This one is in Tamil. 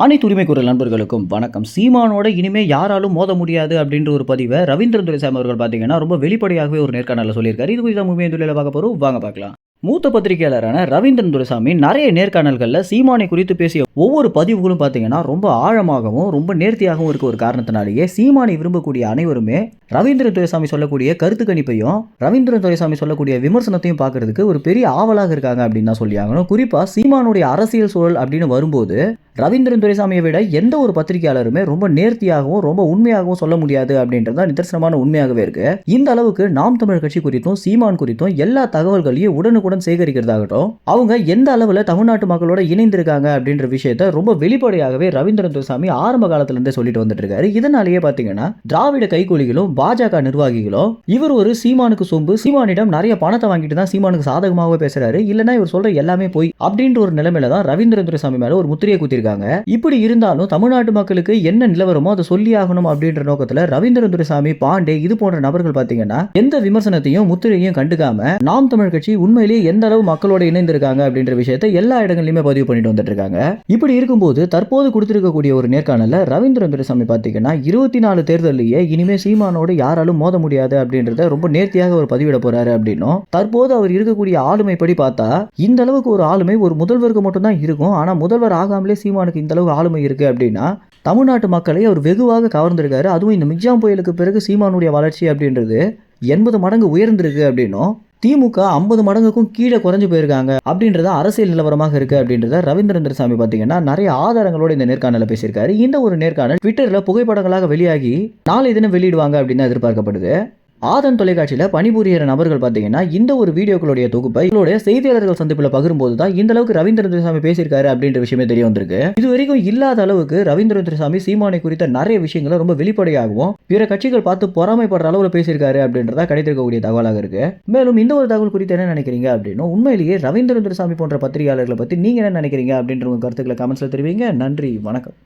அனைத்து உரிமை குரல் நண்பர்களுக்கும் வணக்கம். சீமானோட இனிமே யாராலும் மோத முடியாது அப்படின்ற ஒரு பதிவை ரவீந்திரன் துரைசாமி அவர்கள் பார்த்தீங்கன்னா ரொம்ப வெளிப்படையாகவே ஒரு நேர்காணலில் சொல்லியிருக்காரு. இது குறித்த முழுமையான துறையில் பார்க்க போகிறோம், வாங்க பார்க்கலாம். மூத்த பத்திரிகையாளரான ரவீந்திரன் துரைசாமி நிறைய நேர்காணல்களில் சீமானை குறித்து பேசிய ஒவ்வொரு பதிவுகளும் பார்த்தீங்கன்னா ரொம்ப ஆழமாகவும் ரொம்ப நேர்த்தியாகவும் இருக்க ஒரு காரணத்தினாலேயே சீமானை விரும்பக்கூடிய அனைவருமே ரவீந்திரன் துரைசாமி சொல்லக்கூடிய கருத்து கணிப்பையும் ரவீந்திரன் துரைசாமி சொல்லக்கூடிய விமர்சனத்தையும் பார்க்கறதுக்கு ஒரு பெரிய ஆவலாக இருக்காங்க அப்படின்னு தான் சொல்லி ஆகணும். குறிப்பாக சீமானுடைய அரசியல் சூழல் அப்படின்னு வரும்போது ரவீந்திரன் துரைசாமியை விட எந்த ஒரு பத்திரிகையாளருமே ரொம்ப நேர்த்தியாகவும் ரொம்ப உண்மையாகவும் சொல்ல முடியாது அப்படின்றது தான் நிதர்சனமான உண்மையாகவே இருக்கு. இந்த அளவுக்கு நாம் தமிழர் கட்சி குறித்தும் சீமான் குறித்தும் எல்லா தகவல்களையும் உடனுக்குடன் சேகரிக்கிறதாகட்டும், அவங்க எந்த அளவில் தமிழ்நாட்டு மக்களோட இணைந்திருக்காங்க அப்படின்ற விஷயத்த ரொம்ப வெளிப்படையாகவே ரவீந்திரன் துரைசாமி ஆரம்ப காலத்திலிருந்தே சொல்லிட்டு வந்துட்டு இருக்காரு. இதனாலேயே பார்த்தீங்கன்னா திராவிட கைகூலிகளும் பாஜக நிர்வாகிகளும் இவர் ஒரு சீமானுக்கு சொம்பு, சீமானிடம் நிறைய பணத்தை வாங்கிட்டு தான் சீமானுக்கு சாதகமாகவே பேசுறாரு, இல்லைன்னா இவர் சொல்ற எல்லாமே போய் அப்படின்ற ஒரு நிலைமையில தான் ரவீந்திரன் துரைசாமி மேல ஒரு முத்திரையை குத்திருக்காங்க. இப்படி இருந்தாலும் தமிழ்நாட்டு மக்களுக்கு என்ன நிலவரமோ அதை சொல்லி ஆகணும் அப்படின்ற நோக்கத்துல ரவீந்திரன் துரைசாமி, பாண்டே இது போன்ற நபர்கள் பாத்தீங்கன்னா எந்த விமர்சனத்தையும் முத்திரையும் கண்டுக்காம நாம் தமிழ் கட்சி உண்மையிலேயே எந்த அளவு மக்களோட இணைந்திருக்காங்க அப்படின்ற விஷயத்தை எல்லா இடங்களிலுமே பதிவு பண்ணிட்டு வந்துட்டு இருக்காங்க. இப்படி இருக்கும்போது தற்போது கொடுத்திருக்கக்கூடிய ஒரு நேர்காணல்ல ரவீந்திரன் துரைசாமி பாத்தீங்கன்னா 24 தேர்தலிலேயே இனிமே சீமானோடு யாராலும் மோத முடியாது அப்படின்றத ரொம்ப நேர்த்தியாக ஒரு பதிவிட போறாரு அப்படின்னும், தற்போது அவர் இருக்கக்கூடிய ஆளுமை படி பார்த்தா இந்த அளவுக்கு ஒரு ஆளுமை ஒரு முதல்வருக்கு மட்டும் தான் இருக்கும், ஆனா முதல்வர் ஆகாமலே சீமானுக்கு இந்த அளவு ஆளுமை இருக்கு அப்படின்னா தமிழ்நாட்டு மக்களை அவர் வெகுவாக கவர்ந்திருக்காரு. அதுவும் இந்த மிக்ஜாம் புயலுக்கு பிறகு சீமானுடைய வளர்ச்சி அப்படின்றது 80 மடங்கு உயர்ந்திருக்கு அப்படின்னும், திமுக 50 மடங்குக்கும் கீழே குறைஞ்சு போயிருக்காங்க அப்படின்றத அரசியல் நிலவரமாக இருக்கு அப்படின்றத ரவீந்திரன் துரைசாமி பார்த்தீங்கன்னா நிறைய ஆதாரங்களோட இந்த நேர்காணல பேசியிருக்காரு. இந்த ஒரு நேர்காணல் ட்விட்டர்ல புகைப்படங்களாக வெளியாகி நாளை தினம் வெளியிடுவாங்க அப்படின்னு எதிர்பார்க்கப்படுது. ஆதன் தொலைக்காட்சியில் பணிபுரிகிற நபர்கள் பார்த்தீங்கன்னா இந்த ஒரு வீடியோக்களுடைய தொகுப்பை இவங்களுடைய செய்தியாளர்கள் சந்திப்பில் பகிரும்போது தான் இந்த அளவுக்கு ரவீந்திரன் துரைசாமி பேசியிருக்காரு அப்படின்ற விஷயமே தெரிய வந்திருக்கு. இது வரைக்கும் இல்லாத அளவுக்கு ரவீந்திரன் துரைசாமி சீமானை குறித்த நிறைய விஷயங்களை ரொம்ப வெளிப்படையாகவும் பிற கட்சிகள் பார்த்து பொறாமைப்படுற அளவில் பேசியிருக்காரு அப்படின்றதா கிடைத்திருக்கக்கூடிய தகவலாக இருக்கு. மேலும் இந்த ஒரு தகவல் குறித்து என்ன நினைக்கிறீங்க அப்படின்னு, உண்மையிலேயே ரவீந்திரன் துரைசாமி போன்ற பத்திரிகையாளர்களை பற்றி நீங்க என்ன நினைக்கிறீங்க அப்படின்ற உங்க கருத்துக்களை கமெண்ட்ஸ்ல தெரிவிங்க. நன்றி, வணக்கம்.